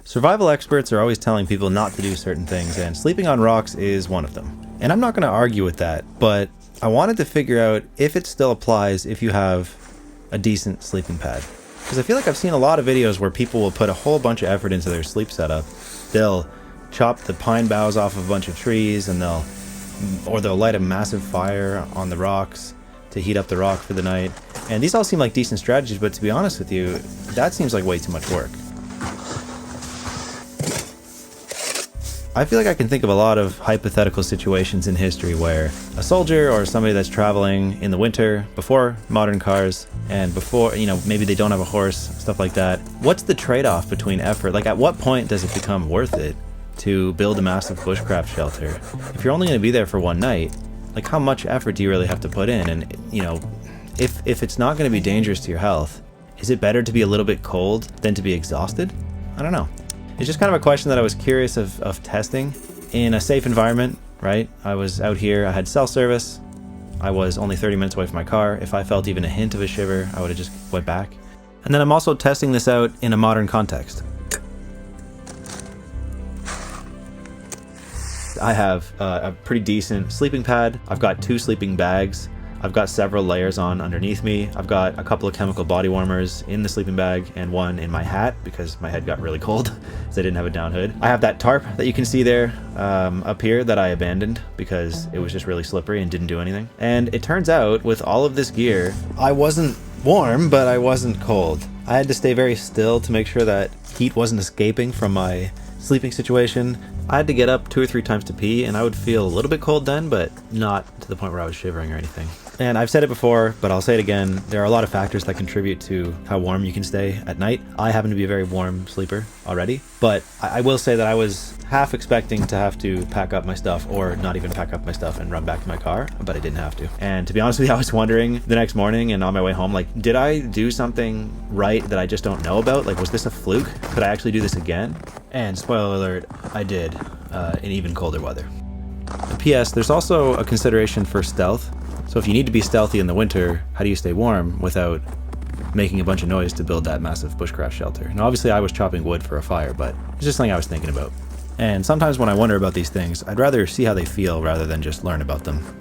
Survival experts are always telling people not to do certain things, and sleeping on rocks is one of them. And I'm not going to argue with that, but I wanted to figure out if it still applies if you have a decent sleeping pad. Because I feel like I've seen a lot of videos where people will put a whole bunch of effort into their sleep setup. They'll chop the pine boughs off of a bunch of trees, and they'll light a massive fire on the rocks to heat up the rock for the night. And these all seem like decent strategies, but to be honest with you, that seems like way too much work. I feel like I can think of a lot of hypothetical situations in history where a soldier or somebody that's traveling in the winter before modern cars and before, maybe they don't have a horse, stuff like that. What's the trade-off between effort? Like, at what point does it become worth it to build a massive bushcraft shelter? If you're only going to be there for one night, like, how much effort do you really have to put in? And, if it's not going to be dangerous to your health, is it better to be a little bit cold than to be exhausted? I don't know. It's just kind of a question that I was curious of testing in a safe environment, right? I was out here, I had cell service, I was only 30 minutes away from my car. If I felt even a hint of a shiver, I would have just went back. And then I'm also testing this out in a modern context. I have a pretty decent sleeping pad. I've got 2 sleeping bags. I've got several layers on underneath me. I've got a couple of chemical body warmers in the sleeping bag and one in my hat because my head got really cold because I didn't have a down hood. I have that tarp that you can see there up here that I abandoned because it was just really slippery and didn't do anything. And it turns out with all of this gear, I wasn't warm, but I wasn't cold. I had to stay very still to make sure that heat wasn't escaping from my sleeping situation. I had to get up 2 or 3 times to pee, and I would feel a little bit cold then, but not to the point where I was shivering or anything. And I've said it before, but I'll say it again, there are a lot of factors that contribute to how warm you can stay at night. I happen to be a very warm sleeper already, but I will say that I was half expecting to have to pack up my stuff or not even pack up my stuff and run back to my car, but I didn't have to. And to be honest with you, I was wondering the next morning and on my way home, like, did I do something right that I just don't know about? Like, was this a fluke? Could I actually do this again? And spoiler alert, I did, in even colder weather. And P.S. There's also a consideration for stealth. So if you need to be stealthy in the winter, how do you stay warm without making a bunch of noise to build that massive bushcraft shelter? Now, obviously I was chopping wood for a fire, but it's just something I was thinking about. And sometimes when I wonder about these things, I'd rather see how they feel rather than just learn about them.